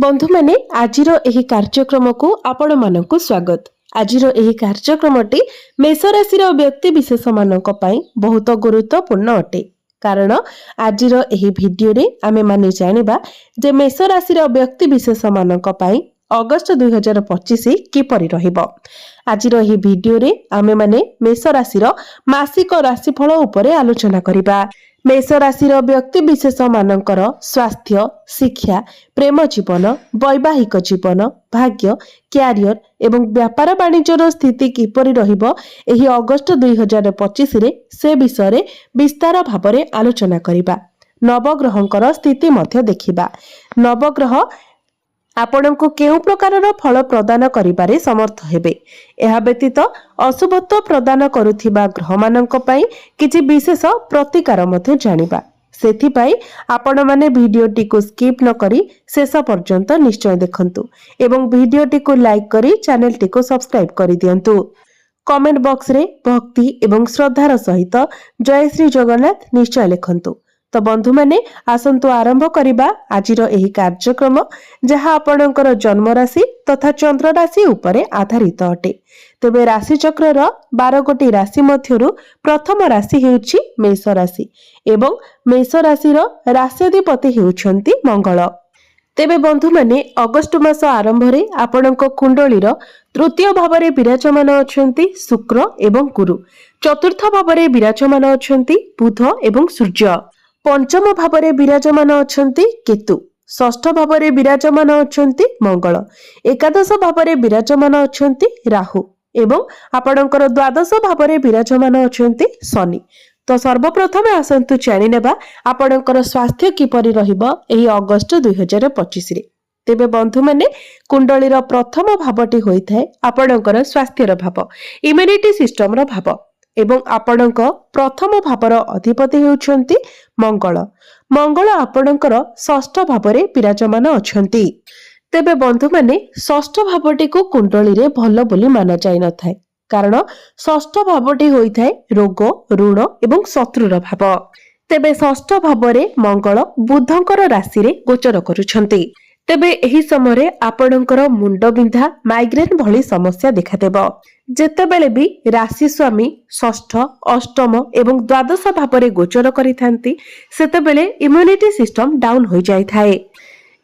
बंधु मैंने आजिर एही कार्यक्रम को आपण मानकु स्वागत। आजिर एही कार्यक्रमटी मेष राशि व्यक्ति विशेष मानक पई बहुत गुरुत्वपूर्ण अटे। कारण आजिर एही भिडियो रे आमे माने जानिबा जे मेष राशि व्यक्ति विशेष मानक पई अगस्त 2025 किपरि रहिबो। आजिर एही भिडियो रे आमे माने मेष राशि मासिक राशिफल उपरे आलोचना करिबा। मेष राशि व्यक्ति विशेष मानकर स्वास्थ्य, शिक्षा, प्रेम जीवन, वैवाहिक जीवन, भाग्य, क्यारियर एवं व्यापार वाणिज्यर स्थिति किपरि रहिबो एही अगस्त 2025 रे से विषय विस्तार भाବରେ आलोचना करिबा। नवग्रहंकर स्थिति मध्य देखिबा। नवग्रह आपणको केउ प्रकारर फल प्रदान करिबारे समर्थ हेबे। एहा व्यतीत अशुभत्व प्रदान करुथिबा ग्रह मानक पई किछि विशेष प्रतिकार मध्य जानिबा। सेथिपाई आपण माने भिडियोटी को स्किप न करी शेष पर्यंत निश्चय देखंतु एवं भिडियोटी को लाइक करी चैनलटी को सब्सक्राइब करि दियंतु। कमेंट बॉक्स रे भक्ति एवं श्रद्धार सहित जय श्री जगन्नाथ निश्चय लिखंतु। तो बंधु माने आसंतु आरंभ करिबा आजिर एही कार्यक्रम जहा आपणकर जन्म राशि तथा चंद्र राशि उपरे आधारित अटे। तेबे राशि चक्रर 12 गोटी राशि मध्यरु प्रथम राशि हेउछि मेष राशि एवं मेष राशिर राश्याधिपति हेउछंती मंगल। तेबे बंधु माने अगस्त मास आरंभ रे आपणक कुंडलीर तृतीय भावरे विराजमान अछंती शुक्र एवं गुरु, चतुर्थ भावरे विराजमान अछंती बुध एवं सूर्य, पंचम भावरे विराजमान अछंती केतु, षष्ठ भावरे विराजमान अछंती मंगल, एकादश भावरे विराजमान अछंती राहु एवं आपणकर द्वादश भावरे विराजमान अछंती शनि। तो सर्वप्रथम आसंतु जानि नेबा आपणकर स्वास्थ्य किपरि रहिबो एही अगस्त 2025 रे। तेबे बंधु माने कुंडलीर प्रथम भावटी होइथाय आपणकर स्वास्थ्यर भाव, इम्युनिटी सिस्टम रो भाव एवं आपणक प्रथम भावर अधिपति हेउछंती मंगल। मंगल आपणकर षष्ठ भावरे विराजमान अछंती। तेबे बंधु माने षष्ठ भावटी को कुंडली रे भलो बोली माना जाय न थाए। कारण षष्ठ भावटी होइथाय रोग, ऋण एवं शत्रुर भाव। तेबे षष्ठ भावरे मंगल बुधंकर राशि रे गोचर करूछंती। तेबे एही समय आपणकर मुंड बिंधा, माइग्रेन भली समस्या देखा देबो। जेतेबेले भी राशि स्वामी षष्ठ, अष्टम एवं द्वादश भावरे गोचर करिथांती सेतेबेले इम्युनिटी सिस्टम डाउन हो जाय थाए।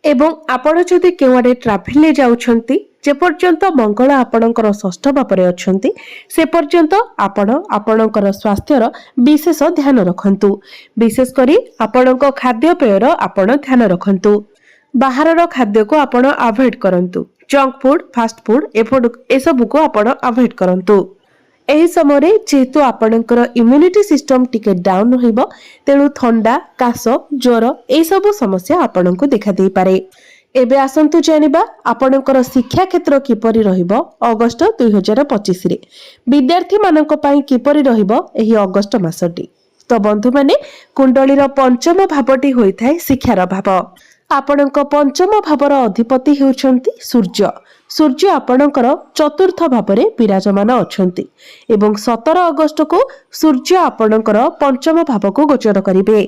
एवं आपण जदि केवाडे ट्रैवल ले जाउछंती जे पर्यंत मंगल आपणकर षष्ठ भावरे अछंती से पर्यंत आपण आपणकर स्वास्थ्यर विशेष ध्यान रखंतु। विशेष करी आपणक खाद्य पेयर आपण ध्यान रखंतु। बाहरर खाद्य को आपण अवॉइड करंतु। जंक फूड, फास्ट फूड ए सब को आपण अवॉइड करंतु। एही समय जेहेतु आपणकर इम्युनिटी सिस्टम टिके डाउन रहिबो तेणु थंडा, काश, ज्वर ए सब समस्या आपणको देखा देई पारे। एबे आसंतु जानिबा आपणकर शिक्षा क्षेत्र किपरि रहिबो अगस्त 2025 रे। विद्यार्थी मानक पई किपरि रहिबो एही अगस्त मासटी। तो बंधु माने कुंडलीर पंचम भावटी होइथाय शिक्षार भाव। आपणक पंचम भावर अधिपति हेउछंती सूर्य। सूर्य आपणकर चतुर्थ भावरे विराजमान अछंती एवं 17 अगस्त को सूर्य आपणकर पंचम भाव को गोचर करिवे।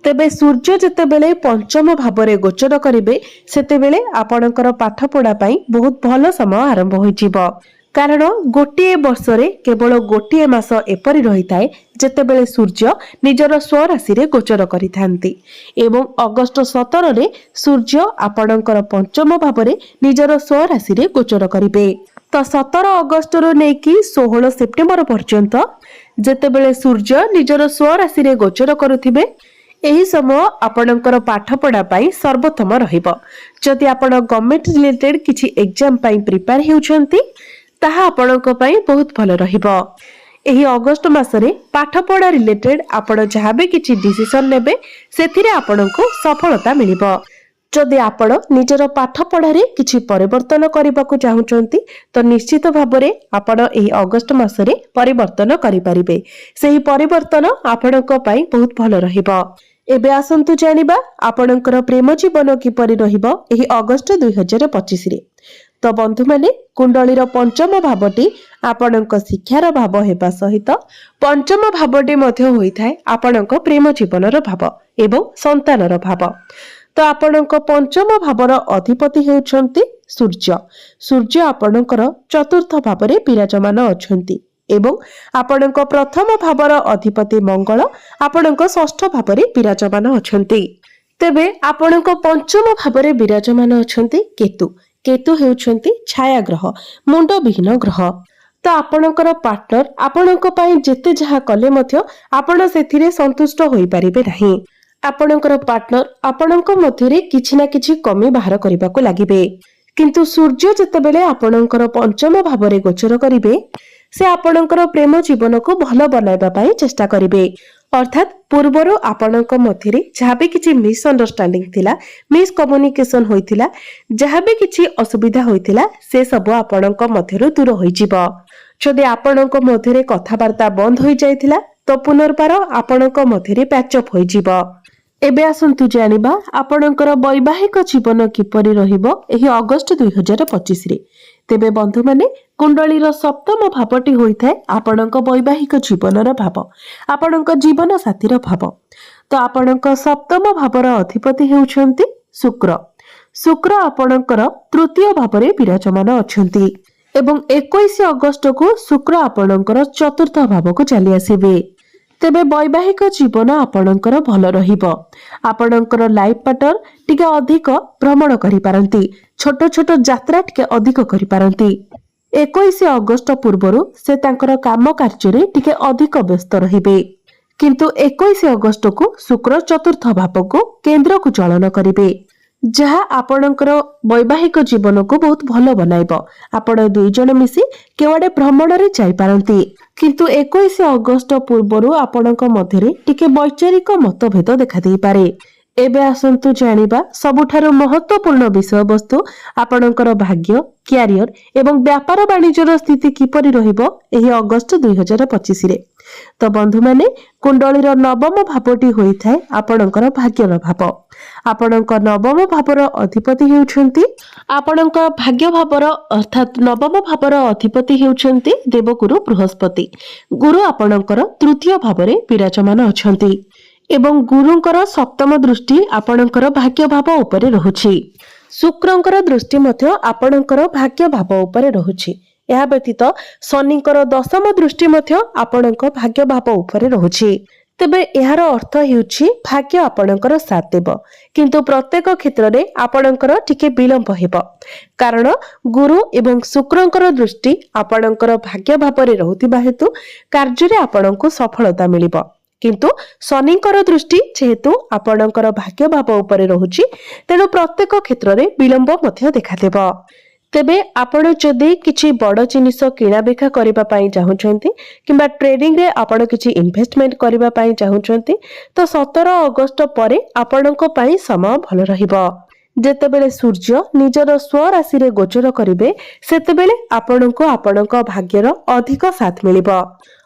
तेबे सूर्य जेतेबेले पंचम भावरे गोचर करिवे सेतेबेले आपणकर पाठ पढ़ा पई बहुत भलो समय आरंभ होई जिवो। कारण गोटे वर्षरे केवल गोटे मास एपरि रहिताए जेतेबेले सूर्य निजर स्वराशि रे गोचर करिथांती एवं अगस्त 17 रे सूर्य आपणकर पंचम भावरे निजर स्वराशि रे गोचर करिवे। तो 17 अगस्त रो नेकी 16 सेप्टेम्बर पर्यंत जेतेबेले सूर्य निजर स्वराशि रे गोचर करुथिबे एही समय आपणकर पाठ पढ़ा पई सर्वोत्तम रहिबो। जदि आपण गवर्नमेंट रिलेटेड किछि एग्जाम पई प्रिपेयर हेउछंती ताहा आपणक पई बहुत भलो रहिबो। एही अगस्त मासरे पाठ पढ़ा रिलेटेड आपण जहाँ भी किछि डिसीजन नेबे सेथिरे आपणको सफलता मिलिबो। जदि आपण निजर पाठ पढ़ारे किछि परिवर्तन करबाकू चाहुचंती तो निश्चित भाबरे आपण एही अगस्त मासरे परिवर्तन करि परिबे। सेही परिवर्तन आपणक पई बहुत भलो रहिबो। एबे आसंतु जानिबा आपणकर प्रेम जीवन किपरि रहिबो एही अगस्त 2025 रे। तो बंधु माने कुंडलीर पंचम भावटी आपणक शिक्षार भाव हेबा सहित पंचम भावटी मध्य होइथाय आपणक प्रेम जीवनर भाव एवं संतानर भाव। तो आपणक पंचम भावर अधिपति हेउछन्ति सूर्य। सूर्य आपणकर चतुर्थ भावरे विराजमान अछन्ति एवं आपणक प्रथम भावर अधिपति मंगल आपणक षष्ठ भावरे विराजमान अछन्ति। तेबे आपणक पंचम भावरे विराजमान अछन्ति केतु। केतु हेउछन्ति छाया ग्रह, मुंड विहीन ग्रह। तो आपणकर पार्टनर आपणक पई जेते जहा कले मध्य आपण सेथिरे संतुष्ट होई परिबे नाही। आपणकर पार्टनर आपणक मध्यरे किछि ना किछि कमी बाहर करबाको लागिबे। किंतु सूर्य जेतेबेले आपणकर पंचम भावरे गोचर करिवे से आपणकर प्रेम जीवन को भल बनाइबा पई चेष्टा करिवे। अर्थात पूर्वरो आपणक मध्यरे जहाँ भी किछि मिसअंडरस्टैंडिंग थिला, मिसकम्युनिकेशन होइथिला, जहाँ भी किछि असुविधा होइथिला से सब आपणक मध्यरु दूर होई जिवो। जदि आपणक मध्यरे कथावार्ता बंद होई जाइथिला तो पुनर्बार आपणक मध्यरे पैचअप होई जिवो। एबे आसंतु जानिबा आपणकर वैवाहिक जीवन किपरि रहिबो एही अगस्त 2025 रे। तेबे बंधु माने कुंडलीर सप्तम भावटी होइथाय आपणक वैवाहिक जीवनर भाव, आपणक जीवन साथीर भाव। तो आपणक सप्तम भावर अधिपति हेउछन्ति शुक्र। शुक्र आपणकर तृतीय भावरे विराजमान अछन्ति एवं 21 अगस्त को शुक्र आपणकर चतुर्थ भाव को चली आसीबे। तेबे वैवाहिक जीवन आपणकर भल रहिबो। आपणकर लाइफ पार्टनर टिके अधिक भ्रमण करि पारंती, छोट छोट यात्रा टिके अधिक करि पारंती। 21 अगस्त पूर्वरु से तांकर काम कार्य रे टिके अधिक व्यस्त रहिबे। किंतु 21 अगस्त को शुक्र चतुर्थ भाव को केंद्र को चलन करिवे, जहा आपणकर वैवाहिक जीवन को बहुत भल बनाइबो। आपण दुई जण मिसी केवडे भ्रमण रे जाई पारंती। किंतु 21 अगस्त पूर्वरु आपणक मध्यरे टिके वैचारिक मतभेद देखा देई पारे। एबे आसंतु जानिबा सबुठारु महत्वपूर्ण विषय वस्तु आपणकर भाग्य, क्यारियर एवं व्यापार वाणिज्यर स्थिति किपरि रहिबो एही अगस्त 2025 रे। तो बंधु माने कुंडलीर नवम भावटी होइथाय आपणकर भाग्यर भाव। आपणक नवम भावर अधिपति हेउछन्ति आपणक भाग्य भावर अर्थात नवम भावर अधिपति हेउछन्ति देवगुरु बृहस्पति। गुरु आपणकर तृतीय भावरे विराजमान अछन्ति एवं गुरुंकर सप्तम दृष्टि आपणकर भाग्य भाव उपरे रहुछि। शुक्रंकर दृष्टि मध्य आपणकर भाग्य भाव उपरे रहुछि। या व्यतीत शनिंकर दशम दृष्टि मध्य आपणक भाग्य भाव उपरे रहुछि। तेबे एहार अर्थ हेउछि भाग्य आपणकर साथ देब, किंतु प्रत्येक क्षेत्र रे आपणकर टिके विलंब हेब। कारण गुरु एवं शुक्रंकर दृष्टि आपणकर भाग्य भावरे रहुतिबा हेतु कार्य रे आपणको सफलता मिलिबो। किंतु शनिंकर दृष्टि जेहेतु आपणकर भाग्य भाव उपरे रहुछि तेणु प्रत्येक क्षेत्र रे विलंब मध्य देखा देब। तेबे आपण जदि किछि बड़ जिनिस किणा बेखा करिबा पई चाहुछन्ति किंबा ट्रेडिंग रे आपण किछि इन्वेस्टमेंट करिबा पई चाहुछन्ति तो 17 अगस्त परे आपणको पई समय भल रहिबो। जेतेबेले सूर्य निजर स्व राशि रे गोचर करिवे सेतेबेले आपणको आपणको भाग्यर अधिक साथ मिलिबो।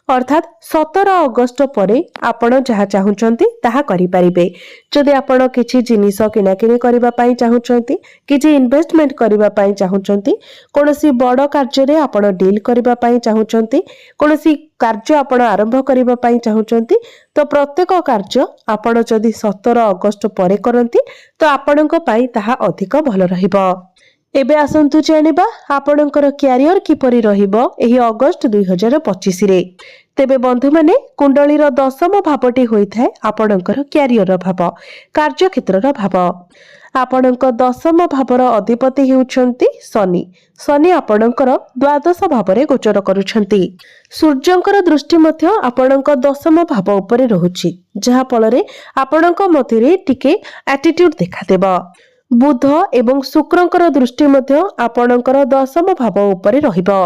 अर्थात 17 अगस्त परे आपण जहा चाहुचंती ताहा करि परिबे। जदि आपण किछि जिनिस किणाकिणी करिबा पई चाहुचंती, किछि इन्वेस्टमेंट करिबा पई चाहुचंती, कोनोसी बड़ कार्य रे आपण डील करिबा पई चाहुचंती, कोनोसी कार्य आपण आरंभ करिबा पई चाहुचंती तो प्रत्येक कार्य आपण जदि 17 अगस्त परे करंती तो आपणको पई ताहा अधिक भल रहिबो। एबे आसंतु जानिबा आपणकर क्यारियर किपरि रहिबो एही अगस्त 2025 रे। तेबे बंधु माने कुंडलीर दशम भावटी होइथाय आपणकर क्यारियर भाव, कार्य क्षेत्रर भाव। आपणक दशम भावर अधिपति हेउछन्ति शनि। शनि आपणकर द्वादश भावरे गोचर करूछन्ति। सूर्यंकर दृष्टि मध्य आपणक दशम भाव उपरे रहुछि, जहा फलरे आपणक मध्यरे टिके एटीट्यूड देखा देबो। बुध एवं शुक्रंकर दृष्टि मध्य आपणकर दशम भाव उपरे रहिबो।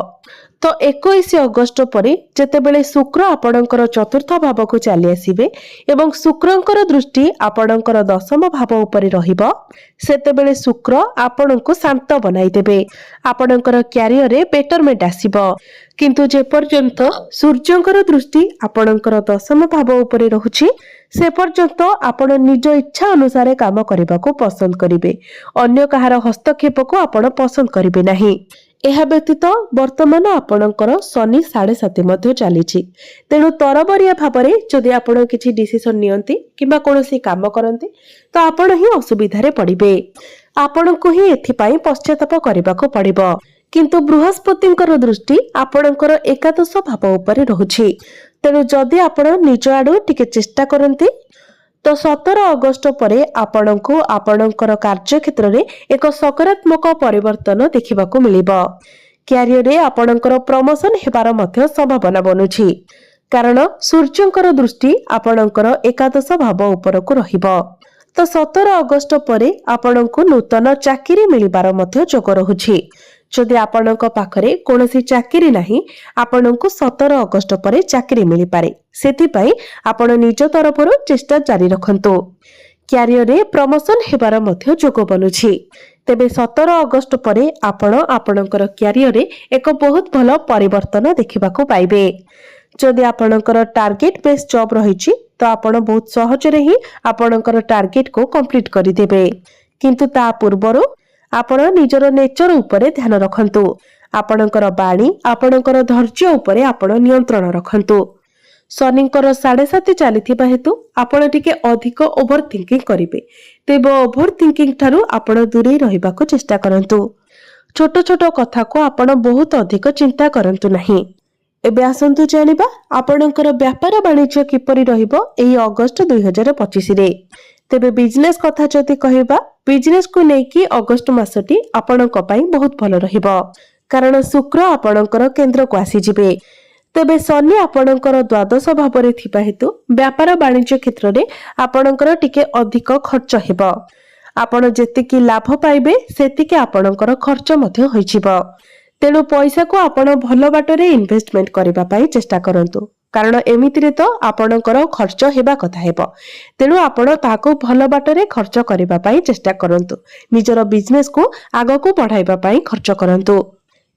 तो 21 अगस्त परे जेतेबेले शुक्र आपणकर चतुर्थ भाव को चली आसीबे एवं शुक्रंकर दृष्टि आपणकर दशम भाव उपरे रहिबो सेतेबेले शुक्र आपणको शांत बनाई देबे। आपणकर क्यारियर रे बेटरमेंट आसीबो। किंतु जे पर्यंत सूर्यंकर दृष्टि आपणकर दशम भाव उपरे रहुछि से पर्यंत आपण निज इच्छा अनुसार काम करने को पसंद करिवे। अन्य कहार हस्तक्षेप को आपण पसंद करिवे नाही। ଏହା ବ୍ୟତୀତ ବର୍ତ୍ତମାନ ଆପଣଙ୍କର ଶନି 7.5 ମଧ୍ୟ ଚାଲିଛି। ତେଣୁ ତରବରିଆ ଭାବରେ ଯଦି ଆପଣ କିଛି ଡିସିସନ ନିଅନ୍ତି କିମ୍ବା କୌଣସି କାମ କରନ୍ତି ତ ଆପଣ ହିଁ ଅସୁବିଧାରେ ପଡ଼ିବେ। ଆପଣଙ୍କୁ ହିଁ ଏଥିପାଇଁ ପଶ୍ଚାତାପ କରିବାକୁ ପଡ଼ିବ। କିନ୍ତୁ ବୃହସ୍ପତିଙ୍କର ଦୃଷ୍ଟି ଆପଣଙ୍କର ଏକାଦଶ ଭାବ ଉପରେ ରହୁଛି। ତେଣୁ ଯଦି ଆପଣ ନିଜ ଆଡୁ ଟିକେ ଚେଷ୍ଟା କରନ୍ତି ତ 17 ଅଗଷ୍ଟ ପରେ ଆପଣଙ୍କୁ ଆପଣଙ୍କର କାର୍ଯ୍ୟକ୍ଷେତ୍ରରେ ଏକ ସକାରାତ୍ମକ ପରିବର୍ତ୍ତନ ଦେଖିବାକୁ ମିଳିବ। କ୍ୟାରିୟରରେ ଆପଣଙ୍କର ପ୍ରମୋଶନ ହେବାର ମଧ୍ୟ ସମ୍ଭାବନା ବନୁଛି, କାରଣ ସୂର୍ଯ୍ୟଙ୍କର ଦୃଷ୍ଟି ଆପଣଙ୍କର ଏକାଦଶ ଭାବ ଉପରକୁ ରହିବ। ତ 17 ଅଗଷ୍ଟ ପରେ ଆପଣଙ୍କୁ ନୂତନ ଚାକିରି ମିଳିବାର ମଧ୍ୟ ଯୋଗ ରହୁଛି। ଯଦି ଆପଣଙ୍କ ପାଖରେ କୌଣସି ଚାକିରି ନାହିଁ, ଆପଣଙ୍କୁ 17 ଅଗଷ୍ଟ ପରେ ଚାକିରି ମିଳିପାରେ। ସେଥିପାଇଁ ଆପଣ ନିଜ ତରଫରୁ ଚେଷ୍ଟା ଜାରି ରଖନ୍ତୁ। କ୍ୟାରିୟରରେ ପ୍ରମୋଶନ ହେବାର ମଧ୍ୟ ଯୋଗ ବନୁଛି। ତେବେ 17 ଅଗଷ୍ଟ ପରେ ଆପଣ ଆପଣଙ୍କର କ୍ୟାରିୟରରେ ଏକ ବହୁତ ଭଲ ପରିବର୍ତ୍ତନ ଦେଖିବାକୁ ପାଇବେ। ଯଦି ଆପଣଙ୍କର ଟାର୍ଗେଟ ବେସ୍ ଜବ୍ ରହିଛି ତ ଆପଣ ବହୁତ ସହଜରେ ହିଁ ଆପଣଙ୍କର ଟାର୍ଗେଟକୁ କମ୍ପ୍ଲିଟ୍ କରିଦେବେ। କିନ୍ତୁ ତା ପୂର୍ବରୁ ଆପଣ ନିଜର ନେଚର ଉପରେ ଧ୍ୟାନ ରଖନ୍ତୁ। ଆପଣଙ୍କର ବାଣୀ, ଆପଣଙ୍କର ଧୈର୍ଯ୍ୟ ଉପରେ ଆପଣ ନିୟନ୍ତ୍ରଣ ରଖନ୍ତୁ। ଶନିଙ୍କର 7.5 ଚାଲିଥିବା ହେତୁ ଆପଣ ଟିକେ ଅଧିକ ଓଭର ଥିଙ୍କିଂ କରିବେ। ତେବେ ଓଭର ଥିଙ୍କିଂ ଠାରୁ ଆପଣ ଦୂରେଇ ରହିବାକୁ ଚେଷ୍ଟା କରନ୍ତୁ। ଛୋଟ ଛୋଟ କଥାକୁ ଆପଣ ବହୁତ ଅଧିକ ଚିନ୍ତା କରନ୍ତୁ ନାହିଁ। ଏବେ ଆସନ୍ତୁ ଜାଣିବା ଆପଣଙ୍କର ବ୍ୟାପାର ବାଣିଜ୍ୟ କିପରି ରହିବ ଏହି ଅଗଷ୍ଟ 2025ରେ। ତେବେ ବିଜନେସ୍ କଥା ଯଦି କହିବା, ବିଜନେସକୁ ନେଇକି ଅଗଷ୍ଟ ମାସଟି ଆପଣଙ୍କ ପାଇଁ ବହୁତ ଭଲ ରହିବ, କାରଣ ଶୁକ୍ର ଆପଣଙ୍କର କେନ୍ଦ୍ରକୁ ଆସିଯିବେ। ତେବେ ଶନି ଆପଣଙ୍କର ଦ୍ୱାଦଶ ଭାବରେ ଥିବା ହେତୁ ବ୍ୟାପାର ବାଣିଜ୍ୟ କ୍ଷେତ୍ରରେ ଆପଣଙ୍କର ଟିକେ ଅଧିକ ଖର୍ଚ୍ଚ ହେବ। ଆପଣ ଯେତିକି ଲାଭ ପାଇବେ ସେତିକି ଆପଣଙ୍କର ଖର୍ଚ୍ଚ ମଧ୍ୟ ହୋଇଯିବ। ତେଣୁ ପଇସାକୁ ଆପଣ ଭଲ ବାଟରେ ଇନଭେଷ୍ଟମେଣ୍ଟ କରିବା ପାଇଁ ଚେଷ୍ଟା କରନ୍ତୁ, କାରଣ ଏମିତିରେ ତ ଆପଣଙ୍କର ଖର୍ଚ୍ଚ ହେବା କଥା ହେବ। ତେଣୁ ଆପଣ ତାହାକୁ ଭଲ ବାଟରେ ଖର୍ଚ୍ଚ କରିବା ପାଇଁ ଚେଷ୍ଟା କରନ୍ତୁ। ନିଜର ବିଜନେସକୁ ଆଗକୁ ବଢାଇବା ପାଇଁ ଖର୍ଚ୍ଚ କରନ୍ତୁ।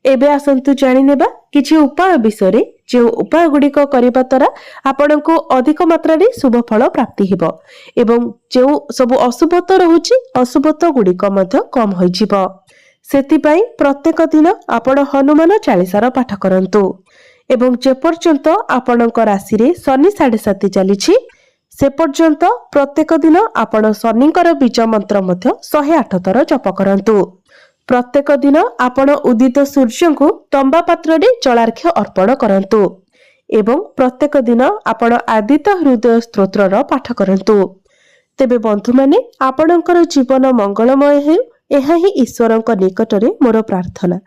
ଏବେ ଆସନ୍ତୁ ଜାଣିନେବା କିଛି ଉପାୟ ବିଷୟରେ, ଯେଉଁ ଉପାୟ ଗୁଡ଼ିକ କରିବା ଦ୍ୱାରା ଆପଣଙ୍କୁ ଅଧିକ ମାତ୍ରାରେ ଶୁଭ ଫଳ ପ୍ରାପ୍ତି ହେବ ଏବଂ ଯେଉଁ ସବୁ ଅଶୁଭତ୍ୱ ରହୁଛି ଅଶୁଭତ୍ୱ ଗୁଡ଼ିକ ମଧ୍ୟ କମ ହୋଇଯିବ। ସେଥିପାଇଁ ପ୍ରତ୍ୟେକ ଦିନ ଆପଣ ହନୁମାନ ଚାଳିଶାର ପାଠ କରନ୍ତୁ ଏବଂ ଯେପର୍ଯ୍ୟନ୍ତ ଆପଣଙ୍କ ରାଶିରେ ଶନି 7.5 ଚାଲିଛି ସେ ପର୍ଯ୍ୟନ୍ତ ପ୍ରତ୍ୟେକ ଦିନ ଆପଣ ଶନିଙ୍କର ବୀଜ ମନ୍ତ୍ର ମଧ୍ୟ 108 ଥର ଜପ କରନ୍ତୁ। ପ୍ରତ୍ୟେକ ଦିନ ଆପଣ ଉଦିତ ସୂର୍ଯ୍ୟଙ୍କୁ ତମ୍ବା ପାତ୍ରରେ ଜଳାର୍ଘ୍ୟ ଅର୍ପଣ କରନ୍ତୁ ଏବଂ ପ୍ରତ୍ୟେକ ଦିନ ଆପଣ ଆଦିତ୍ୟ ହୃଦୟ ସ୍ତୋତ୍ରର ପାଠ କରନ୍ତୁ। ତେବେ ବନ୍ଧୁମାନେ, ଆପଣଙ୍କର ଜୀବନ ମଙ୍ଗଳମୟ ହେଉ, ଏହା ହିଁ ଈଶ୍ୱରଙ୍କ ନିକଟରେ ମୋର ପ୍ରାର୍ଥନା।